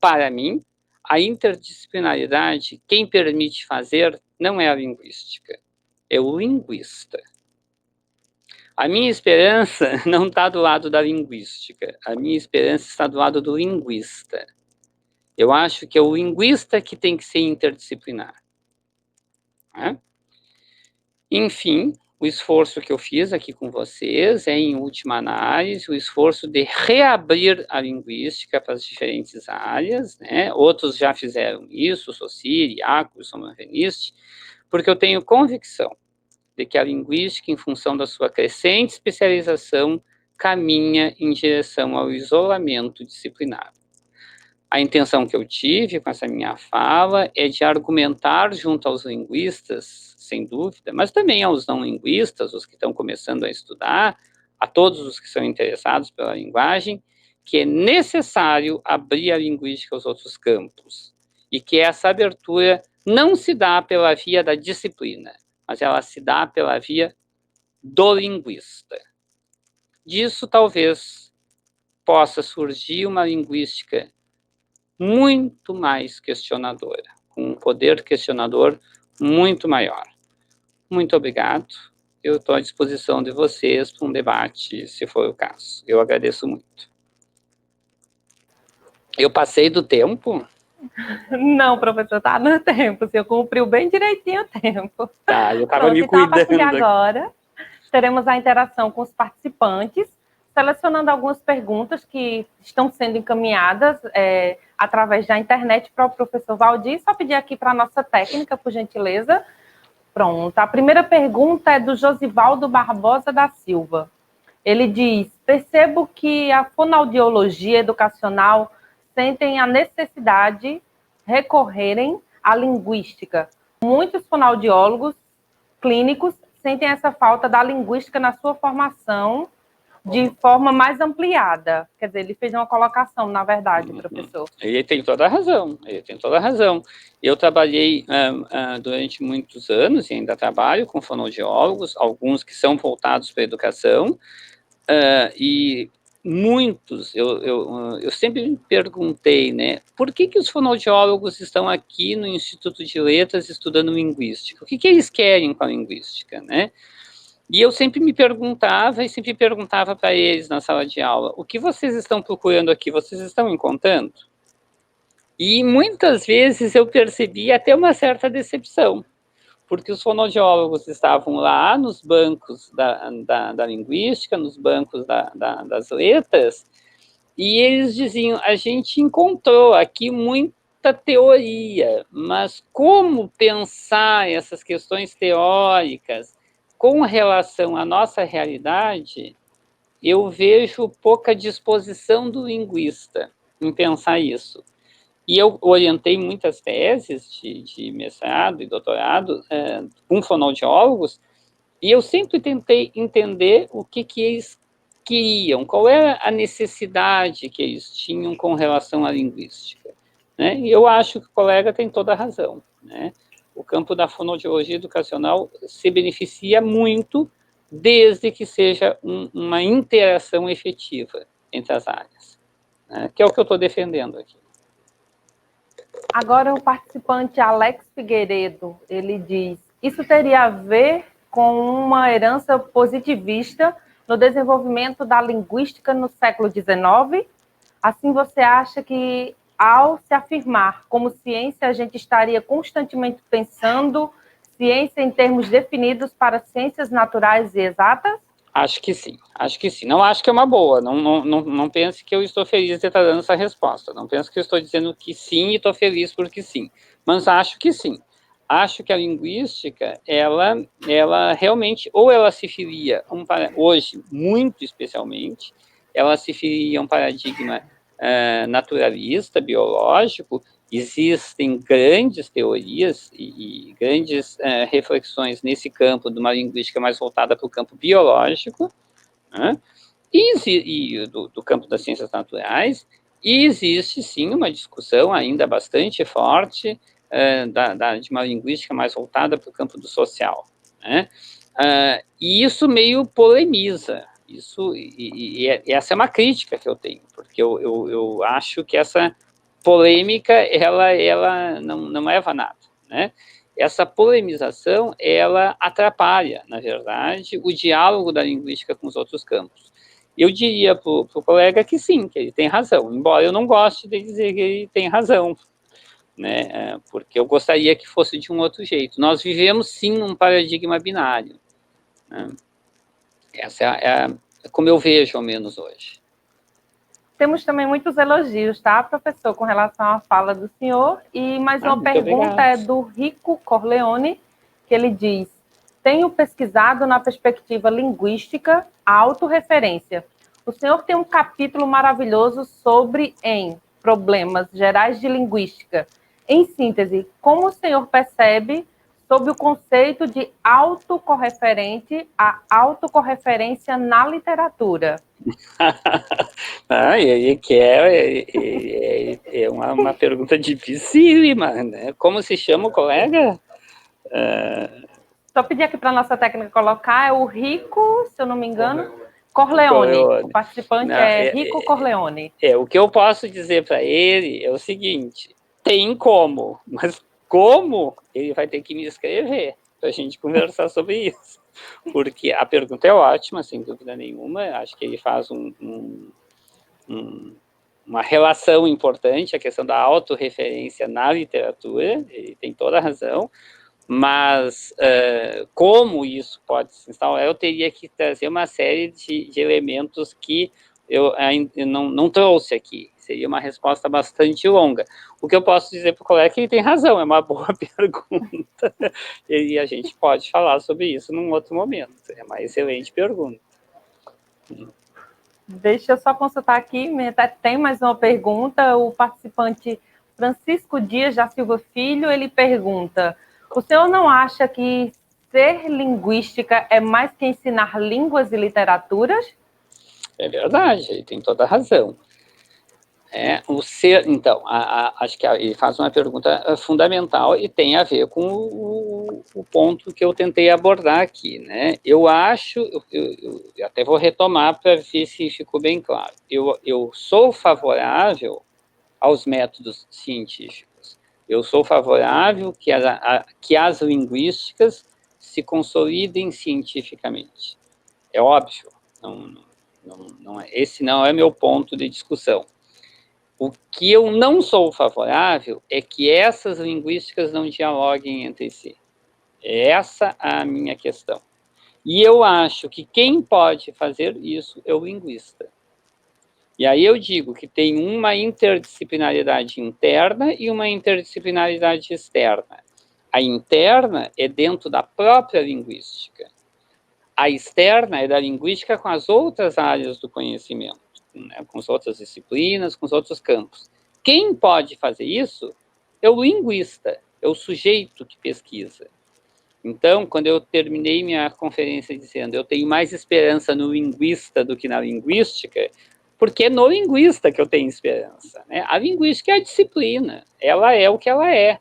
Para mim, a interdisciplinaridade, quem permite fazer, não é a linguística, é o linguista. A minha esperança não está do lado da linguística, a minha esperança está do lado do linguista. Eu acho que é o linguista que tem que ser interdisciplinar. Né? Enfim, o esforço que eu fiz aqui com vocês é, em última análise, o esforço de reabrir a linguística para as diferentes áreas, né? Outros já fizeram isso, Saussure, Iacos, Somanveniste, porque eu tenho convicção de que a linguística, em função da sua crescente especialização, caminha em direção ao isolamento disciplinar. A intenção que eu tive com essa minha fala é de argumentar junto aos linguistas, sem dúvida, mas também aos não linguistas, os que estão começando a estudar, a todos os que são interessados pela linguagem, que é necessário abrir a linguística aos outros campos, e que essa abertura não se dá pela via da disciplina, mas ela se dá pela via do linguista. Disso talvez possa surgir uma linguística muito mais questionadora, com um poder questionador muito maior. Muito obrigado. Eu estou à disposição de vocês para um debate, se for o caso. Eu agradeço muito. Eu passei do tempo? Não, professor, está no tempo. O senhor cumpriu bem direitinho o tempo. Tá, eu estava me cuidando. Então, a partir de agora, teremos a interação com os participantes, selecionando algumas perguntas que estão sendo encaminhadas através da internet para o professor Valdir. Só pedir aqui para a nossa técnica, por gentileza. Pronto. A primeira pergunta é do Josivaldo Barbosa da Silva. Ele diz: percebo que a fonoaudiologia educacional sentem a necessidade de recorrerem à linguística. Muitos fonoaudiólogos clínicos sentem essa falta da linguística na sua formação de forma mais ampliada. Quer dizer, ele fez uma colocação, na verdade, professor. Ele tem toda a razão, Eu trabalhei durante muitos anos, e ainda trabalho com fonoaudiólogos, alguns que são voltados para a educação, e muitos, eu sempre me perguntei, né, por que os fonoaudiólogos estão aqui no Instituto de Letras estudando linguística? O que eles querem com a linguística, né? E eu sempre me perguntava, e sempre perguntava para eles na sala de aula: o que vocês estão procurando aqui? Vocês estão encontrando? E muitas vezes eu percebi até uma certa decepção, porque os fonoaudiólogos estavam lá nos bancos da linguística, nos bancos das letras, e eles diziam: a gente encontrou aqui muita teoria, mas como pensar essas questões teóricas com relação à nossa realidade, eu vejo pouca disposição do linguista em pensar isso. E eu orientei muitas teses de mestrado e doutorado com fonoaudiólogos, e eu sempre tentei entender o que eles queriam, qual era a necessidade que eles tinham com relação à linguística, né? E eu acho que o colega tem toda a razão, né? O campo da fonoaudiologia educacional se beneficia muito desde que seja uma interação efetiva entre as áreas, né? Que é o que eu estou defendendo aqui. Agora, o participante Alex Figueiredo, ele diz: isso teria a ver com uma herança positivista no desenvolvimento da linguística no século XIX? Assim, você acha que, ao se afirmar como ciência, a gente estaria constantemente pensando ciência em termos definidos para ciências naturais e exatas? Acho que sim. Não acho que é uma boa. Não pense que eu estou feliz de estar dando essa resposta. Não pense que eu estou dizendo que sim e estou feliz porque sim. Mas acho que sim. Acho que a linguística, ela realmente, ou ela se filia, hoje, muito especialmente, ela se filia a um paradigma naturalista, biológico. Existem grandes teorias e grandes reflexões nesse campo de uma linguística mais voltada para o campo biológico, né? E do campo das ciências naturais, e existe, sim, uma discussão ainda bastante forte de uma linguística mais voltada para o campo do social, né? E isso meio polemiza, essa é uma crítica que eu tenho, porque eu acho que essa polêmica, ela não leva a nada, né? Essa polemização, ela atrapalha, na verdade, o diálogo da linguística com os outros campos. Eu diria para o colega que sim, que ele tem razão, embora eu não goste de dizer que ele tem razão, né? Porque eu gostaria que fosse de um outro jeito. Nós vivemos, sim, um paradigma binário, né? Essa é como eu vejo, ao menos, hoje. Temos também muitos elogios, tá, professor, com relação à fala do senhor. E mais uma pergunta é do Rico Corleone, que ele diz: tenho pesquisado na perspectiva linguística a autorreferência. O senhor tem um capítulo maravilhoso sobre em problemas gerais de linguística. Em síntese, como o senhor percebe sob o conceito de autocorreferente a autocorreferência na literatura? E aí que é uma pergunta dificílima, né? Como se chama o colega? Só pedir aqui para a nossa técnica colocar, é o Rico, se eu não me engano, Corleone. O participante não, é Rico Corleone. O que eu posso dizer para ele é o seguinte, tem como, mas como ele vai ter que me escrever para a gente conversar sobre isso. Porque a pergunta é ótima, sem dúvida nenhuma, acho que ele faz uma relação importante, a questão da autorreferência na literatura, ele tem toda a razão, mas como isso pode se instalar, eu teria que trazer uma série de elementos que eu ainda não trouxe aqui. Seria uma resposta bastante longa. O que eu posso dizer para o colega é que ele tem razão, é uma boa pergunta, e a gente pode falar sobre isso num outro momento. É uma excelente pergunta. Deixa eu só consultar aqui, tem mais uma pergunta. O participante Francisco Dias da Silva Filho, ele pergunta: o senhor não acha que ser linguística é mais que ensinar línguas e literaturas? É verdade, ele tem toda a razão. Então, acho que ele faz uma pergunta fundamental e tem a ver com o ponto que eu tentei abordar aqui, né? Eu acho, eu até vou retomar para ver se ficou bem claro. Eu sou favorável aos métodos científicos. Eu sou favorável que as linguísticas se consolidem cientificamente. É óbvio, esse não é meu ponto de discussão. O que eu não sou favorável é que essas linguísticas não dialoguem entre si. Essa é a minha questão. E eu acho que quem pode fazer isso é o linguista. E aí eu digo que tem uma interdisciplinaridade interna e uma interdisciplinaridade externa. A interna é dentro da própria linguística. A externa é da linguística com as outras áreas do conhecimento, né, com as outras disciplinas, com os outros campos. Quem pode fazer isso é o linguista, é o sujeito que pesquisa. Então, quando eu terminei minha conferência dizendo eu tenho mais esperança no linguista do que na linguística, porque é no linguista que eu tenho esperança, né? A linguística é a disciplina, ela é o que ela é.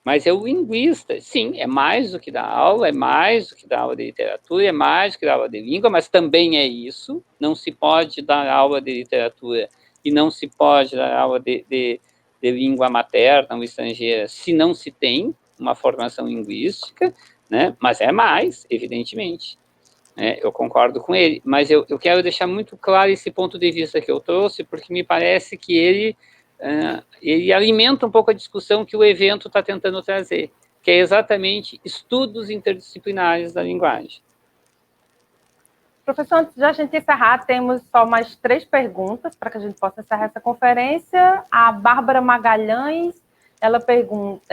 Mas é o linguista, sim, é mais do que dar aula, é mais do que dar aula de literatura, é mais do que dar aula de língua, mas também é isso. Não se pode dar aula de literatura e não se pode dar aula de língua materna ou estrangeira se não se tem uma formação linguística, né? Mas é mais, evidentemente. Eu concordo com ele, mas eu quero deixar muito claro esse ponto de vista que eu trouxe, porque me parece que ele alimenta um pouco a discussão que o evento está tentando trazer, que é exatamente estudos interdisciplinares da linguagem. Professor, antes de a gente encerrar, temos só mais 3 perguntas para que a gente possa encerrar essa conferência. A Bárbara Magalhães, ela pergunta,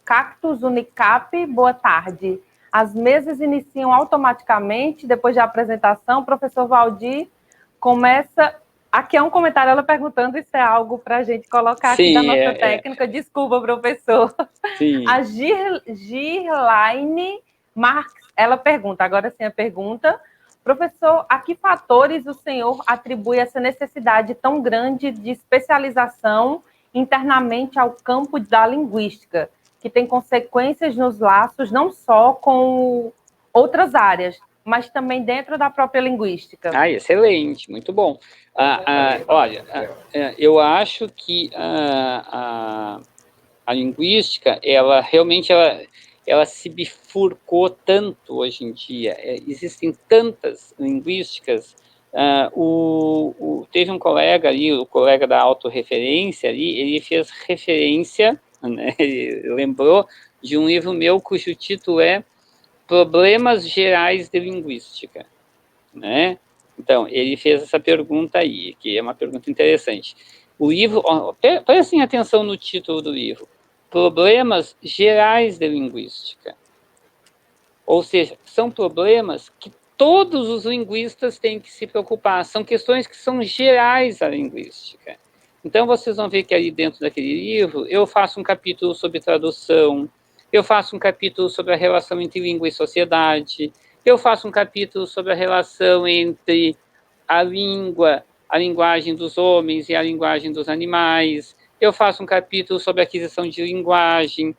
Cactus Unicap, boa tarde. As mesas iniciam automaticamente, depois da apresentação, o professor Valdir começa... Aqui é um comentário, ela perguntando se é algo para a gente colocar aqui da nossa técnica. Desculpa, professor. Sim. A Girlaine Marques, ela pergunta, agora sim a pergunta: professor, a que fatores o senhor atribui essa necessidade tão grande de especialização internamente ao campo da linguística, que tem consequências nos laços não só com outras áreas, mas também dentro da própria linguística? Excelente, muito bom. Olha, eu acho que a linguística, ela realmente ela se bifurcou tanto hoje em dia. Existem tantas linguísticas. Teve um colega ali, o colega da autorreferência ali, ele fez referência, né, ele lembrou de um livro meu cujo título é Problemas Gerais de Linguística, né? Então, ele fez essa pergunta aí, que é uma pergunta interessante. O livro, prestem atenção no título do livro, Problemas Gerais de Linguística. Ou seja, são problemas que todos os linguistas têm que se preocupar, são questões que são gerais à linguística. Então, vocês vão ver que ali dentro daquele livro, eu faço um capítulo sobre tradução, eu faço um capítulo sobre a relação entre língua e sociedade, eu faço um capítulo sobre a relação entre a língua, a linguagem dos homens e a linguagem dos animais, eu faço um capítulo sobre a aquisição de linguagem,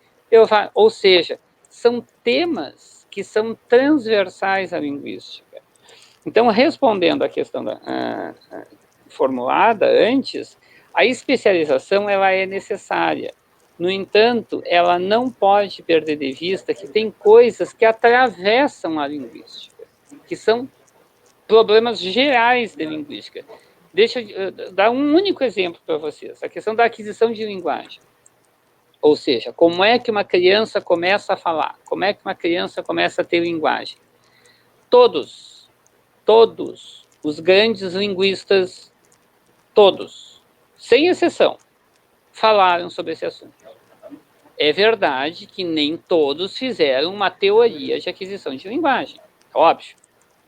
ou seja, são temas que são transversais à linguística. Então, respondendo à questão formulada antes, a especialização ela é necessária. No entanto, ela não pode perder de vista que tem coisas que atravessam a linguística, que são problemas gerais da linguística. Deixa eu dar um único exemplo para vocês, a questão da aquisição de linguagem. Ou seja, como é que uma criança começa a falar? Como é que uma criança começa a ter linguagem? Todos os grandes linguistas, todos, sem exceção, falaram sobre esse assunto. É verdade que nem todos fizeram uma teoria de aquisição de linguagem, óbvio.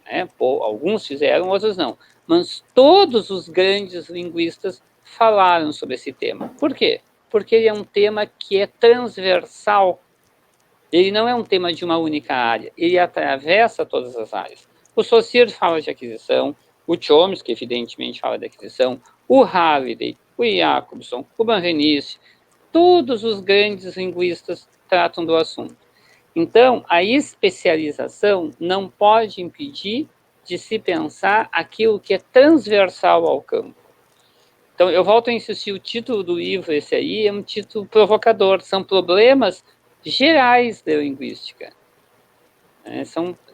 Né? Alguns fizeram, outros não. Mas todos os grandes linguistas falaram sobre esse tema. Por quê? Porque ele é um tema que é transversal. Ele não é um tema de uma única área, ele atravessa todas as áreas. O Saussure fala de aquisição, o Chomsky, evidentemente, fala de aquisição, o Halliday, o Jacobson, o Benveniste, todos os grandes linguistas tratam do assunto. Então, a especialização não pode impedir de se pensar aquilo que é transversal ao campo. Então, eu volto a insistir, o título do livro, esse aí, é um título provocador, são problemas gerais da linguística.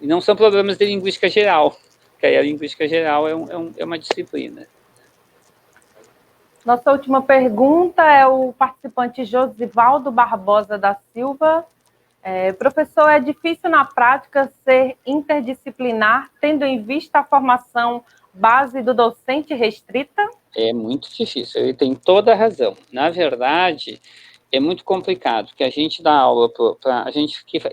Não são problemas de linguística geral, porque aí a linguística geral é uma disciplina. Nossa última pergunta é o participante Josivaldo Barbosa da Silva. Professor, é difícil na prática ser interdisciplinar, tendo em vista a formação base do docente restrita? É muito difícil, ele tem toda a razão. Na verdade, é muito complicado, porque a gente dá aula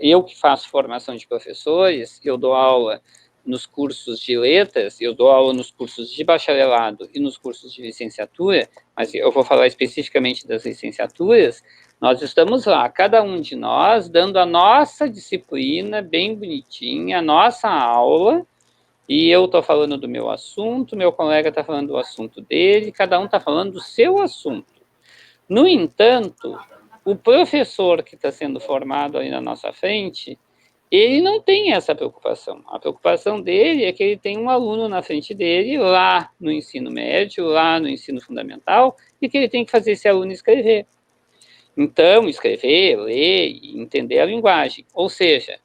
eu que faço formação de professores, eu dou aula nos cursos de letras, eu dou aula nos cursos de bacharelado e nos cursos de licenciatura, mas eu vou falar especificamente das licenciaturas. Nós estamos lá, cada um de nós, dando a nossa disciplina bem bonitinha, a nossa aula, e eu estou falando do meu assunto, meu colega está falando do assunto dele, cada um está falando do seu assunto. No entanto, o professor que está sendo formado aí na nossa frente, ele não tem essa preocupação. A preocupação dele é que ele tem um aluno na frente dele, lá no ensino médio, lá no ensino fundamental, e que ele tem que fazer esse aluno escrever. Então, escrever, ler e entender a linguagem. Ou seja,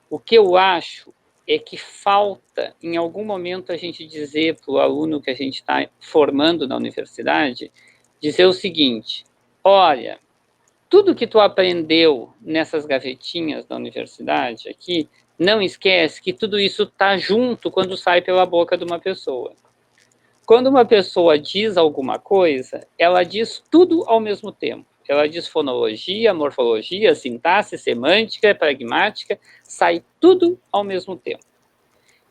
o que eu acho é que falta, em algum momento, a gente dizer para o aluno que a gente está formando na universidade, dizer o seguinte: olha, tudo que tu aprendeu nessas gavetinhas da universidade aqui, não esquece que tudo isso está junto quando sai pela boca de uma pessoa. Quando uma pessoa diz alguma coisa, ela diz tudo ao mesmo tempo. Ela diz fonologia, morfologia, sintaxe, semântica, pragmática, sai tudo ao mesmo tempo.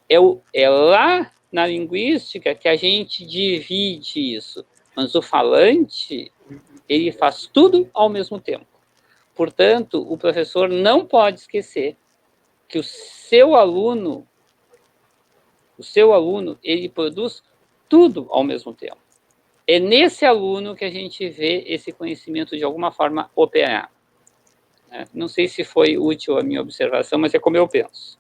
É lá na linguística que a gente divide isso, mas o falante, ele faz tudo ao mesmo tempo. Portanto, o professor não pode esquecer que o seu aluno, ele produz tudo ao mesmo tempo. É nesse aluno que a gente vê esse conhecimento de alguma forma operar. Não sei se foi útil a minha observação, mas é como eu penso.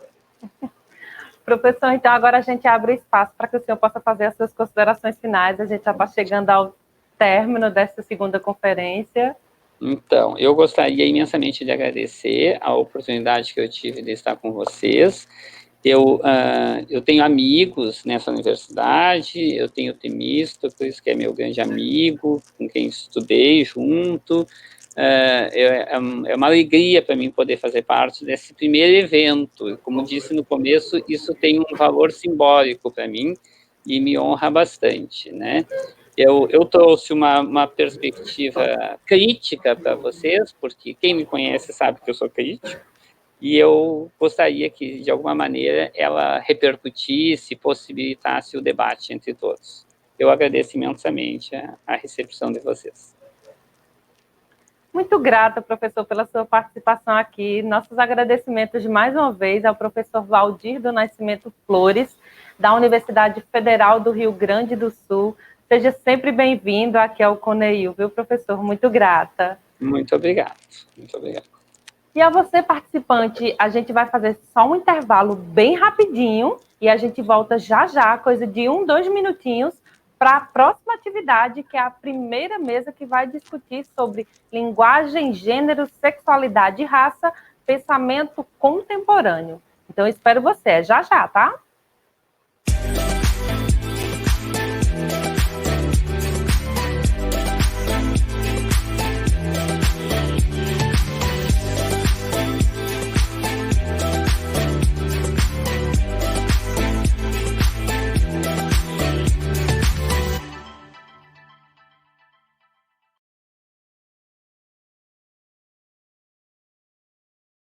Professor, então agora a gente abre espaço para que o senhor possa fazer as suas considerações finais. A gente já está chegando ao término dessa segunda conferência. Então, eu gostaria imensamente de agradecer a oportunidade que eu tive de estar com vocês. Eu tenho amigos nessa universidade, eu tenho o Temístocles, que é meu grande amigo, com quem estudei junto. É uma alegria para mim poder fazer parte desse primeiro evento. Como disse no começo, isso tem um valor simbólico para mim e me honra bastante, né? Eu trouxe uma perspectiva crítica para vocês, porque quem me conhece sabe que eu sou crítico, e eu gostaria que, de alguma maneira, ela repercutisse, possibilitasse o debate entre todos. eu agradeço imensamente a recepção de vocês. Muito grata, professor, pela sua participação aqui. Nossos agradecimentos, mais uma vez, ao professor Valdir do Nascimento Flores, da Universidade Federal do Rio Grande do Sul. Seja sempre bem-vindo aqui ao CONEIU, viu, professor? Muito grata. Muito obrigado. Muito obrigado. E a você, participante, a gente vai fazer só um intervalo bem rapidinho e a gente volta já já, coisa de 2 minutinhos, para a próxima atividade, que é a primeira mesa que vai discutir sobre linguagem, gênero, sexualidade e raça, pensamento contemporâneo. Então, espero você, já já, tá?